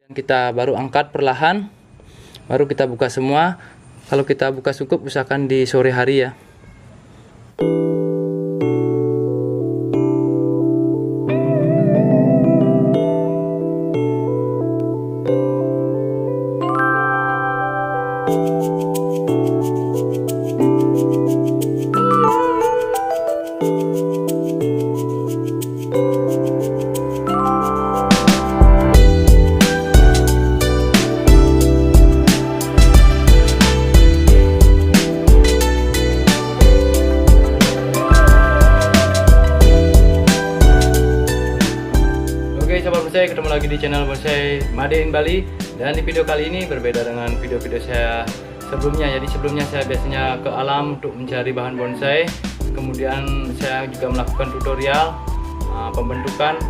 Kita baru angkat perlahan, baru kita buka semua. Kalau kita buka cukup usahakan di sore hari ya. Sahabat bonsai, ketemu lagi di channel Bonsai Made in Bali. Dan di video kali ini berbeda dengan video-video saya sebelumnya. Jadi sebelumnya saya biasanya ke alam untuk mencari bahan bonsai. Kemudian saya juga melakukan tutorial pembentukan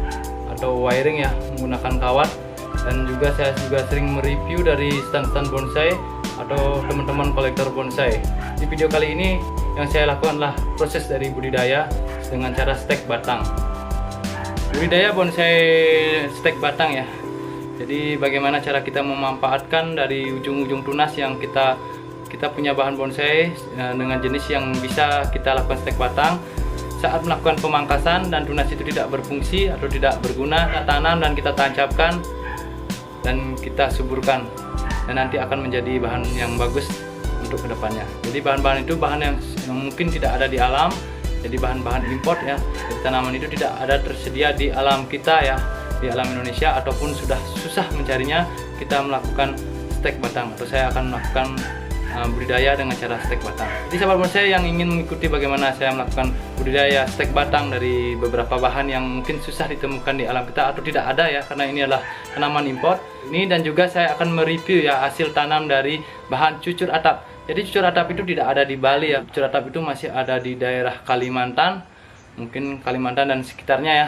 atau wiring ya menggunakan kawat. Dan juga saya sering mereview dari stand-stand bonsai atau teman-teman kolektor bonsai. Di video kali ini yang saya lakukan adalah proses dari budidaya dengan cara stek batang. Budidaya bonsai stek batang ya. Jadi bagaimana cara kita memanfaatkan dari ujung-ujung tunas yang kita punya bahan bonsai dengan jenis yang bisa kita lakukan stek batang. Saat melakukan pemangkasan dan tunas itu tidak berfungsi atau tidak berguna, kita tanam dan kita tancapkan dan kita suburkan, dan nanti akan menjadi bahan yang bagus untuk kedepannya. Jadi bahan-bahan itu bahan yang mungkin tidak ada di alam. Jadi bahan-bahan import ya. Jadi tanaman itu tidak ada tersedia di alam kita ya, di alam Indonesia, ataupun sudah susah mencarinya. Kita melakukan stek batang, atau saya akan melakukan budidaya dengan cara stek batang. Jadi sahabat bonsai yang ingin mengikuti bagaimana saya melakukan budidaya stek batang dari beberapa bahan yang mungkin susah ditemukan di alam kita atau tidak ada ya, karena ini adalah tanaman import ini. Dan juga saya akan mereview ya hasil tanam dari bahan cucur atap. Jadi cucur atap itu tidak ada di Bali ya. Cucur atap itu masih ada di daerah Kalimantan, mungkin Kalimantan dan sekitarnya ya.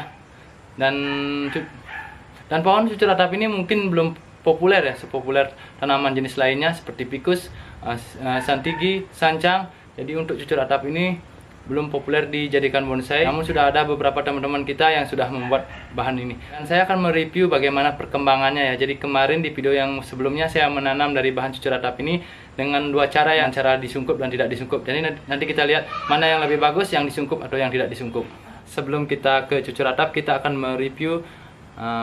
Dan pohon cucur atap ini mungkin belum populer ya, sepopuler tanaman jenis lainnya seperti ficus, santigi, sancang. Jadi untuk cucur atap ini belum populer dijadikan bonsai, namun sudah ada beberapa teman-teman kita yang sudah membuat bahan ini. Dan saya akan mereview bagaimana perkembangannya ya. Jadi kemarin di video yang sebelumnya saya menanam dari bahan cucur atap ini dengan dua cara, yang cara disungkup dan tidak disungkup. Jadi nanti kita lihat mana yang lebih bagus, yang disungkup atau yang tidak disungkup. Sebelum kita ke cucur atap, kita akan mereview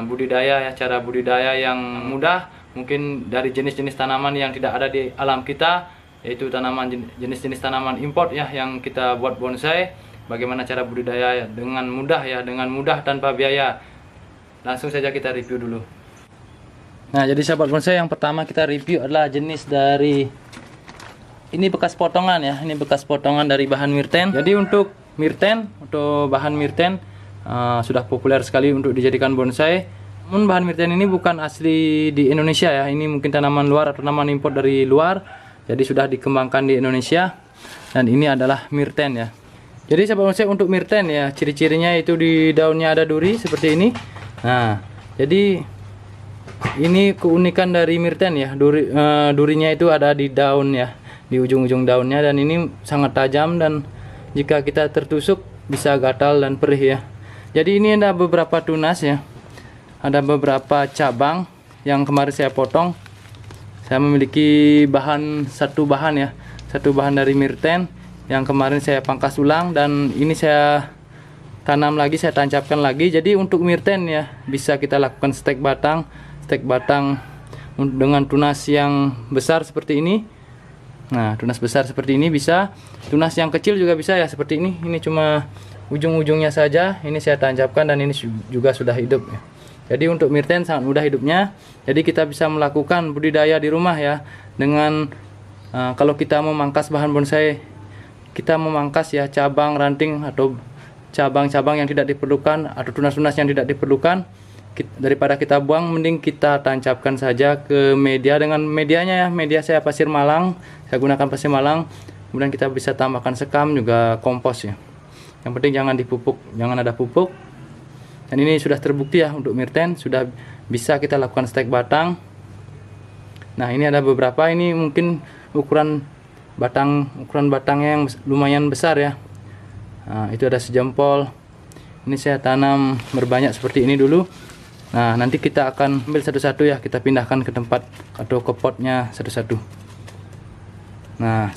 budidaya ya, cara budidaya yang mudah, mungkin dari jenis-jenis tanaman yang tidak ada di alam kita, yaitu jenis-jenis tanaman import ya yang kita buat bonsai. Bagaimana cara budidaya dengan mudah ya, dengan mudah tanpa biaya. Langsung saja kita review dulu. Nah, jadi sahabat bonsai, yang pertama kita review adalah jenis dari ini, bekas potongan ya. Ini bekas potongan dari bahan myrten. Jadi untuk myrten atau bahan myrten sudah populer sekali untuk dijadikan bonsai. Namun bahan myrten ini bukan asli di Indonesia ya. Ini mungkin tanaman luar atau tanaman import dari luar. Jadi sudah dikembangkan di Indonesia, dan ini adalah myrten ya. Jadi sahabat bonsai, untuk myrten ya, ciri-cirinya itu di daunnya ada duri seperti ini. Nah, jadi ini keunikan dari myrten ya. Durinya itu ada di daun ya, di ujung-ujung daunnya, dan ini sangat tajam, dan jika kita tertusuk bisa gatal dan perih ya. Jadi ini ada beberapa tunas ya. Ada beberapa cabang yang kemarin saya potong. Saya memiliki satu bahan dari myrten yang kemarin saya pangkas ulang, dan ini saya tanam lagi, saya tancapkan lagi. Jadi untuk myrten ya, bisa kita lakukan stek batang dengan tunas yang besar seperti ini. Nah, tunas besar seperti ini bisa, tunas yang kecil juga bisa ya, seperti ini. Ini cuma ujung-ujungnya saja, ini saya tancapkan, dan ini juga sudah hidup ya. Jadi untuk myrten sangat mudah hidupnya. Jadi kita bisa melakukan budidaya di rumah ya, dengan kalau kita memangkas bahan bonsai, kita memangkas ya cabang, ranting, atau cabang-cabang yang tidak diperlukan, atau tunas-tunas yang tidak diperlukan. Daripada kita buang, mending kita tancapkan saja ke media. Dengan medianya ya, media saya pasir malang, saya gunakan pasir malang. Kemudian kita bisa tambahkan sekam, juga kompos ya. Yang penting jangan dipupuk, jangan ada pupuk. Dan ini sudah terbukti ya, untuk myrten sudah bisa kita lakukan stek batang. Nah, ini ada beberapa, ini mungkin ukuran batangnya yang lumayan besar ya. Nah, itu ada sejempol. Ini saya tanam berbanyak seperti ini dulu. Nah, nanti kita akan ambil satu-satu ya, kita pindahkan ke tempat atau ke potnya satu-satu. Nah,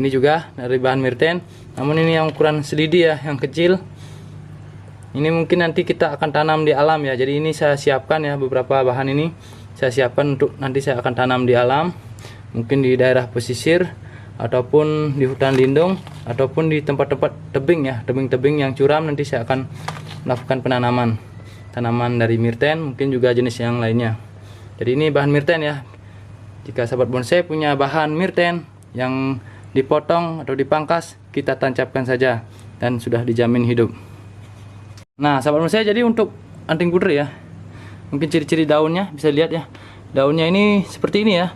ini juga dari bahan mirten, namun ini yang ukuran selidi ya, yang kecil. Ini mungkin nanti kita akan tanam di alam ya. Jadi ini saya siapkan ya, beberapa bahan ini saya siapkan untuk nanti saya akan tanam di alam, mungkin di daerah pesisir ataupun di hutan lindung ataupun di tempat-tempat tebing ya, tebing-tebing yang curam. Nanti saya akan melakukan penanaman tanaman dari mirten, mungkin juga jenis yang lainnya. Jadi ini bahan mirten ya. Jika sahabat bonsai punya bahan mirten yang dipotong atau dipangkas, kita tancapkan saja dan sudah dijamin hidup. Nah, sahabat bonsai, jadi untuk anting putri ya, mungkin ciri-ciri daunnya bisa lihat ya. Daunnya ini seperti ini ya.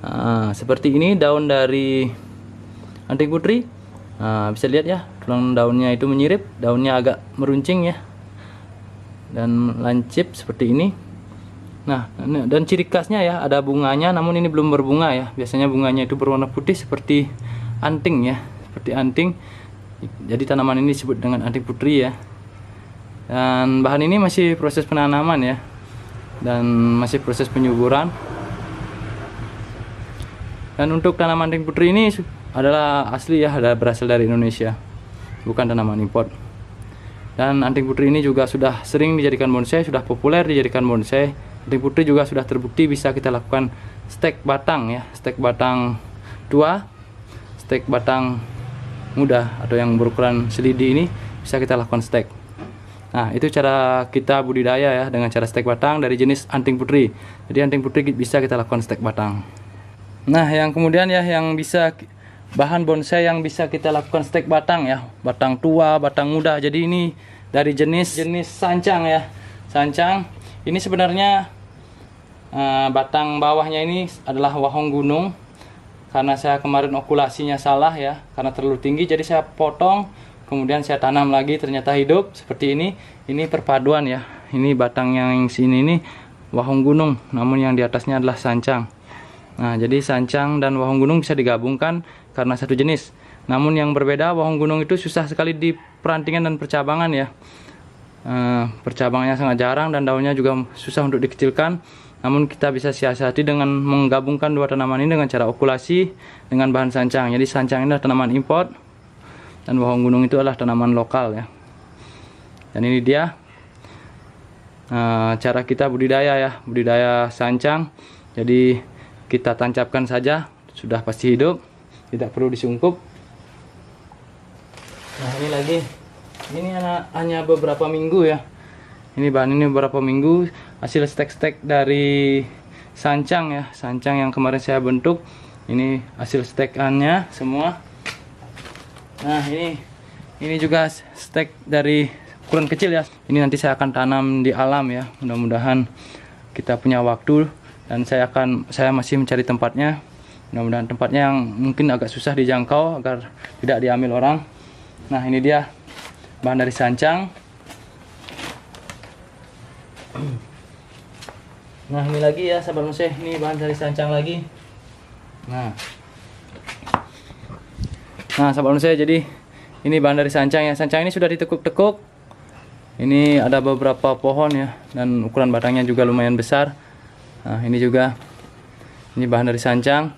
Nah, seperti ini daun dari anting putri. Nah, bisa lihat ya, tulang daunnya itu menyirip, daunnya agak meruncing ya, dan lancip seperti ini. Nah, dan ciri khasnya ya, ada bunganya, namun ini belum berbunga ya. Biasanya bunganya itu berwarna putih seperti anting ya, seperti anting. Jadi tanaman ini disebut dengan anting putri ya. Dan bahan ini masih proses penanaman ya, dan masih proses penyuburan. Dan untuk tanaman anting putri ini adalah asli ya, ada berasal dari Indonesia, bukan tanaman import. Dan anting putri ini juga sudah sering dijadikan bonsai, sudah populer dijadikan bonsai. Anting putri juga sudah terbukti bisa kita lakukan stek batang ya, stek batang tua, stek batang muda atau yang berukuran selidi ini bisa kita lakukan stek. Nah, itu cara kita budidaya ya, dengan cara stek batang dari jenis anting putri. Jadi anting putri bisa kita lakukan stek batang. Nah, yang kemudian ya, yang bisa bahan bonsai yang bisa kita lakukan stek batang ya, batang tua, batang muda. Jadi ini dari jenis sancang ya. Sancang ini sebenarnya batang bawahnya ini adalah wahong gunung. Karena saya kemarin okulasinya salah ya, karena terlalu tinggi, jadi saya potong, kemudian saya tanam lagi, ternyata hidup seperti ini. Ini perpaduan ya. Ini batang yang sini ini wahong gunung, namun yang di atasnya adalah sancang. Nah, jadi sancang dan wahong gunung bisa digabungkan karena satu jenis. Namun yang berbeda, wahong gunung itu susah sekali di perantingan dan percabangan ya. Percabangannya sangat jarang dan daunnya juga susah untuk dikecilkan. Namun kita bisa siasati dengan menggabungkan dua tanaman ini dengan cara okulasi dengan bahan sancang. Jadi sancang ini adalah tanaman import dan wahong gunung itu adalah tanaman lokal ya. Dan ini dia cara kita budidaya ya, budidaya sancang. Jadi kita tancapkan saja, sudah pasti hidup, tidak perlu disungkup. Nah, ini lagi, ini hanya beberapa minggu ya. Ini bahan ini beberapa minggu, hasil stek-stek dari sancang ya, sancang yang kemarin saya bentuk. Ini hasil stekannya semua. Nah, ini juga stek dari ukuran kecil ya. Ini nanti saya akan tanam di alam ya. Mudah-mudahan kita punya waktu. Dan saya masih mencari tempatnya. Mudah-mudahan tempatnya yang mungkin agak susah dijangkau agar tidak diambil orang. Nah, ini dia bahan dari sancang. Nah, ini lagi ya sahabat bonsai, ini bahan dari sancang lagi. Nah sahabat bonsai, jadi ini bahan dari sancang ya. Sancang ini sudah ditekuk-tekuk. Ini ada beberapa pohon ya, dan ukuran batangnya juga lumayan besar. Nah, ini juga, ini bahan dari sancang.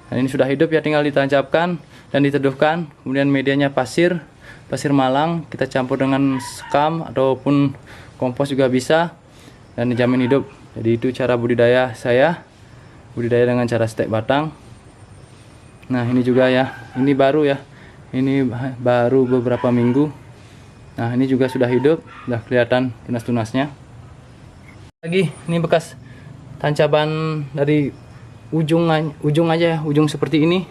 Dan ini sudah hidup ya, tinggal ditancapkan dan diteduhkan. Kemudian medianya pasir malang, kita campur dengan sekam ataupun kompos juga bisa, dan dijamin hidup. Jadi itu cara budidaya saya, budidaya dengan cara stek batang. Nah, ini juga ya, ini baru ya, ini baru beberapa minggu. Nah, ini juga sudah hidup, sudah kelihatan tunas-tunasnya. Lagi, ini bekas tancapan dari ujung aja ya, ujung seperti ini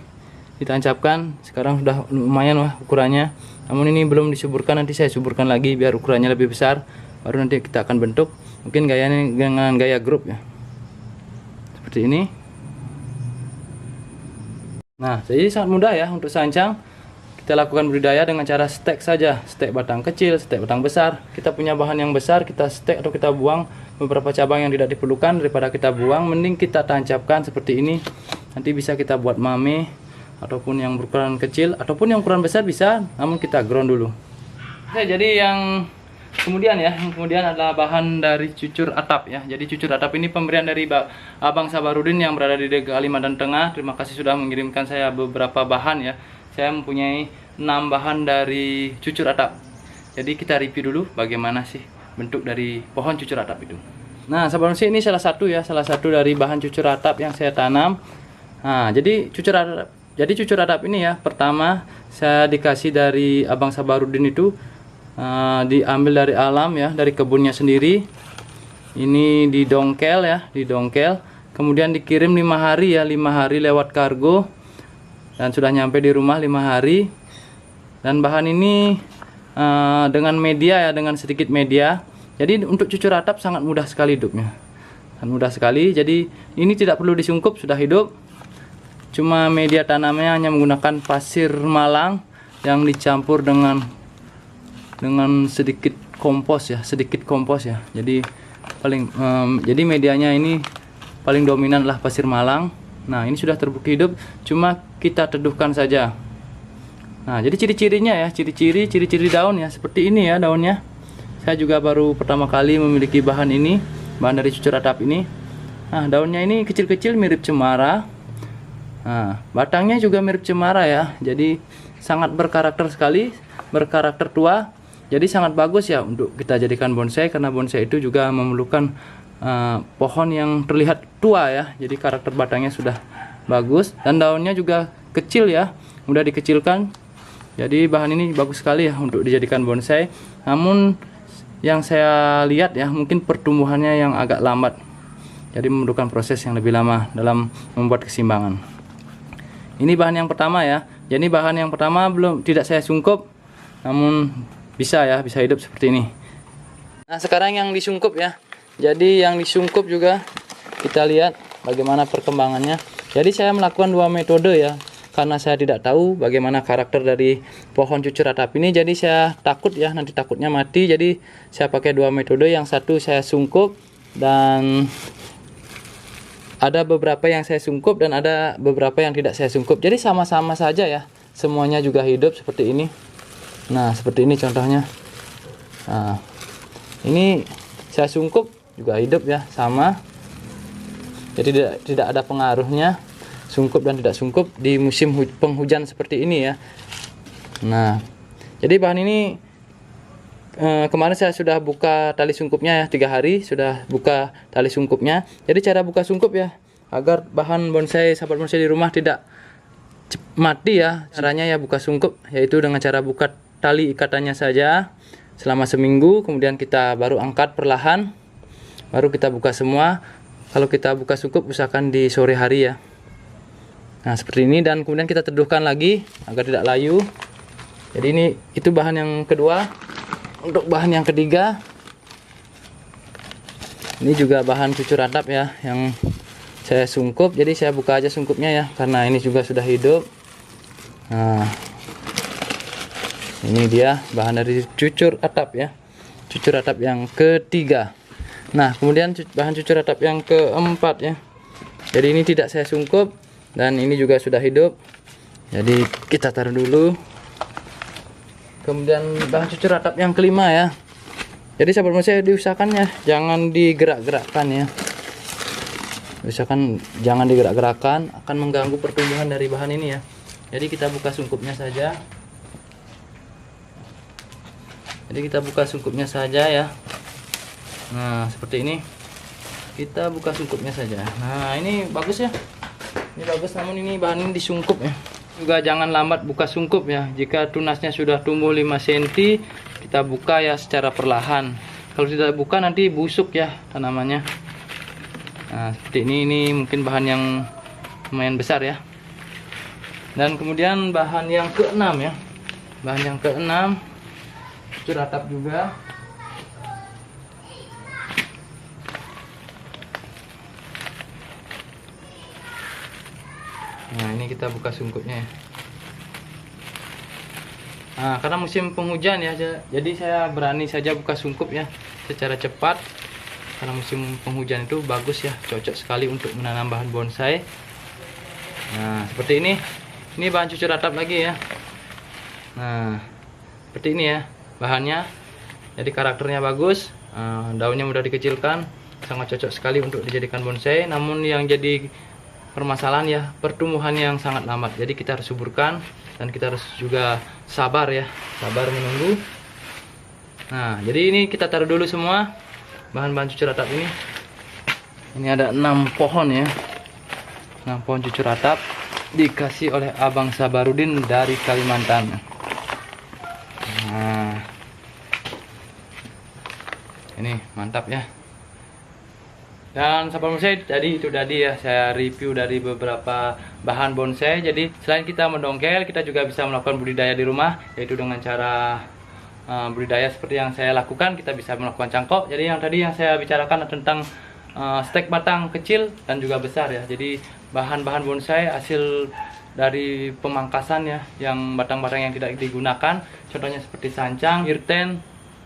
ditancapkan. Sekarang sudah lumayan lah ukurannya, namun ini belum disuburkan. Nanti saya suburkan lagi biar ukurannya lebih besar, baru nanti kita akan bentuk. Mungkin gayanya dengan gaya grup ya, seperti ini. Nah, jadi sangat mudah ya untuk sancang. Kita lakukan budidaya dengan cara stek saja, stek batang kecil, stek batang besar. Kita punya bahan yang besar, kita stek atau kita buang beberapa cabang yang tidak diperlukan. Daripada kita buang, mending kita tancapkan seperti ini. Nanti bisa kita buat mame, ataupun yang berukuran kecil, ataupun yang ukuran besar bisa, namun kita ground dulu. Oke, jadi yang Kemudian ya, kemudian adalah bahan dari cucur atap ya. Jadi cucur atap ini pemberian dari Abang Sabarudin yang berada di Kalimantan Tengah. Terima kasih sudah mengirimkan saya beberapa bahan ya. Saya mempunyai 6 bahan dari cucur atap. Jadi kita review dulu bagaimana sih bentuk dari pohon cucur atap itu. Nah, sahabat manusia, ini salah satu dari bahan cucur atap yang saya tanam. Nah, jadi cucur atap ini ya, pertama saya dikasih dari Abang Sabarudin itu. Diambil dari alam ya, dari kebunnya sendiri. Ini didongkel ya, kemudian dikirim 5 hari ya, 5 hari lewat kargo, dan sudah nyampe di rumah 5 hari. Dan bahan ini dengan media ya, dengan sedikit media. Jadi untuk cucur atap sangat mudah sekali hidupnya, sangat mudah sekali. Jadi ini tidak perlu disungkup, sudah hidup. Cuma media tanamnya hanya menggunakan pasir Malang yang dicampur dengan sedikit kompos ya, jadi jadi medianya ini paling dominan lah pasir Malang. Nah, ini sudah terbukti hidup, cuma kita teduhkan saja. Nah, jadi ciri-cirinya ya, ciri-ciri daun ya, seperti ini ya daunnya. Saya juga baru pertama kali memiliki bahan ini, bahan dari cucur atap ini. Nah, daunnya ini kecil-kecil mirip cemara. Nah, batangnya juga mirip cemara ya, jadi sangat berkarakter sekali, berkarakter tua. Jadi sangat bagus ya untuk kita jadikan bonsai, karena bonsai itu juga memerlukan pohon yang terlihat tua ya. Jadi karakter batangnya sudah bagus dan daunnya juga kecil ya, mudah dikecilkan. Jadi bahan ini bagus sekali ya untuk dijadikan bonsai. Namun yang saya lihat ya, mungkin pertumbuhannya yang agak lambat. Jadi memerlukan proses yang lebih lama dalam membuat keseimbangan. Ini bahan yang pertama ya. Jadi bahan yang pertama tidak saya sungkup, namun bisa hidup seperti ini. Nah, sekarang yang disungkup ya. Jadi yang disungkup juga kita lihat bagaimana perkembangannya. Jadi saya melakukan 2 metode ya, karena saya tidak tahu bagaimana karakter dari pohon cucur atap ini. Jadi saya takut ya, nanti takutnya mati. Jadi saya pakai 2 metode. Yang satu saya sungkup, dan ada beberapa yang saya sungkup dan ada beberapa yang tidak saya sungkup. Jadi sama-sama saja ya, semuanya juga hidup seperti ini. Nah, seperti ini contohnya. Nah, ini saya sungkup juga hidup ya, sama. Jadi tidak ada pengaruhnya sungkup dan tidak sungkup di musim penghujan seperti ini ya. Nah, jadi bahan ini kemarin saya sudah buka tali sungkupnya ya, 3 hari sudah buka tali sungkupnya. Jadi cara buka sungkup ya, agar bahan bonsai sahabat bonsai di rumah tidak mati ya. Caranya ya buka sungkup, yaitu dengan cara buka tali ikatannya saja selama seminggu, kemudian kita baru angkat perlahan, baru kita buka semua. Kalau kita buka sungkup usahakan di sore hari ya. Nah, seperti ini, dan kemudian kita teduhkan lagi agar tidak layu. Jadi itu bahan yang kedua. Untuk bahan yang ketiga, ini juga bahan cucur atap ya, yang saya sungkup. Jadi saya buka aja sungkupnya ya, karena ini juga sudah hidup. Nah, ini dia bahan dari cucur atap ya, cucur atap yang ketiga. Nah, kemudian bahan cucur atap yang keempat ya. Jadi ini tidak saya sungkup, dan ini juga sudah hidup. Jadi kita taruh dulu. Kemudian bahan cucur atap yang kelima ya. Jadi sahabat bonsai diusahakan ya, jangan digerak-gerakkan ya. Usahakan jangan digerak-gerakkan, akan mengganggu pertumbuhan dari bahan ini ya. Jadi kita buka sungkupnya saja. Jadi kita buka sungkupnya saja ya. Nah, seperti ini. Kita buka sungkupnya saja. Nah, ini bagus ya. Ini bagus, namun ini bahan ini disungkup ya. Juga jangan lambat buka sungkup ya. Jika tunasnya sudah tumbuh 5 cm, kita buka ya secara perlahan. Kalau tidak buka nanti busuk ya tanamannya. Nah, seperti ini mungkin bahan yang lumayan besar ya. Dan kemudian bahan yang keenam ya. Bahan yang keenam, cucur atap juga. Nah, ini kita buka sungkupnya ya. Nah, karena musim penghujan ya, jadi saya berani saja buka sungkup ya secara cepat. Karena musim penghujan itu bagus ya, cocok sekali untuk menanam bahan bonsai. Nah, seperti ini. Ini bahan cucur atap lagi ya. Nah, seperti ini ya bahannya. Jadi karakternya bagus, daunnya mudah dikecilkan, sangat cocok sekali untuk dijadikan bonsai. Namun yang jadi permasalahan ya pertumbuhan yang sangat lambat. Jadi kita harus suburkan dan kita harus juga sabar ya, sabar menunggu. Nah, jadi ini kita taruh dulu semua bahan-bahan cucur atap ini. Ini ada 6 pohon ya, 6 pohon cucur atap dikasih oleh Abang Sabarudin dari Kalimantan. Nah, ini mantap ya. Dan sahabat bonsai, tadi itu tadi ya saya review dari beberapa bahan bonsai. Jadi selain kita mendongkel, kita juga bisa melakukan budidaya di rumah, yaitu dengan cara budidaya seperti yang saya lakukan. Kita bisa melakukan cangkok. Jadi yang tadi yang saya bicarakan tentang stek batang kecil dan juga besar ya. Jadi bahan-bahan bonsai hasil dari pemangkasan ya, yang batang-batang yang tidak digunakan, contohnya seperti sancang, hirten,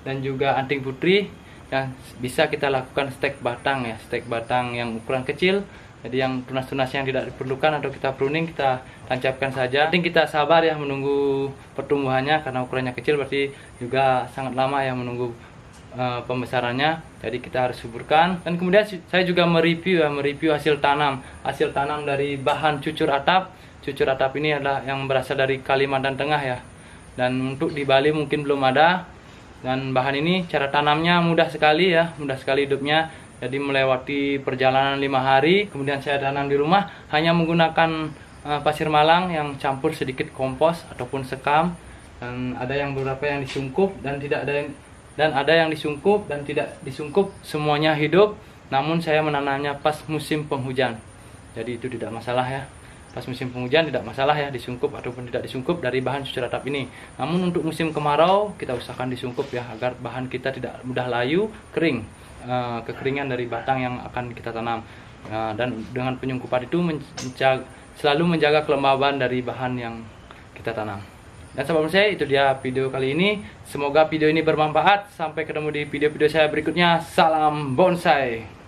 dan juga anting putri, yang bisa kita lakukan stek batang ya, stek batang yang ukuran kecil. Jadi yang tunas-tunas yang tidak diperlukan atau kita pruning, kita tancapkan saja. Penting kita sabar ya menunggu pertumbuhannya, karena ukurannya kecil berarti juga sangat lama ya menunggu pembesarannya. Jadi kita harus suburkan. Dan kemudian saya juga mereview hasil tanam dari bahan cucur atap. Cucur atap ini adalah yang berasal dari Kalimantan Tengah ya, dan untuk di Bali mungkin belum ada. Dan bahan ini cara tanamnya mudah sekali ya, mudah sekali hidupnya. Jadi melewati perjalanan 5 hari, kemudian saya tanam di rumah hanya menggunakan pasir malang yang campur sedikit kompos ataupun sekam. Dan ada yang beberapa yang disungkup dan ada yang disungkup dan tidak disungkup, semuanya hidup. Namun saya menanamnya pas musim penghujan. Jadi itu tidak masalah ya. Pas musim penghujan tidak masalah ya disungkup ataupun tidak disungkup dari bahan cucur atap ini. Namun untuk musim kemarau kita usahakan disungkup ya, agar bahan kita tidak mudah layu, kering, kekeringan dari batang yang akan kita tanam. Dan dengan penyungkupan itu selalu menjaga kelembaban dari bahan yang kita tanam. Dan sahabat bonsai, itu dia video kali ini. Semoga video ini bermanfaat. Sampai ketemu di video-video saya berikutnya. Salam bonsai.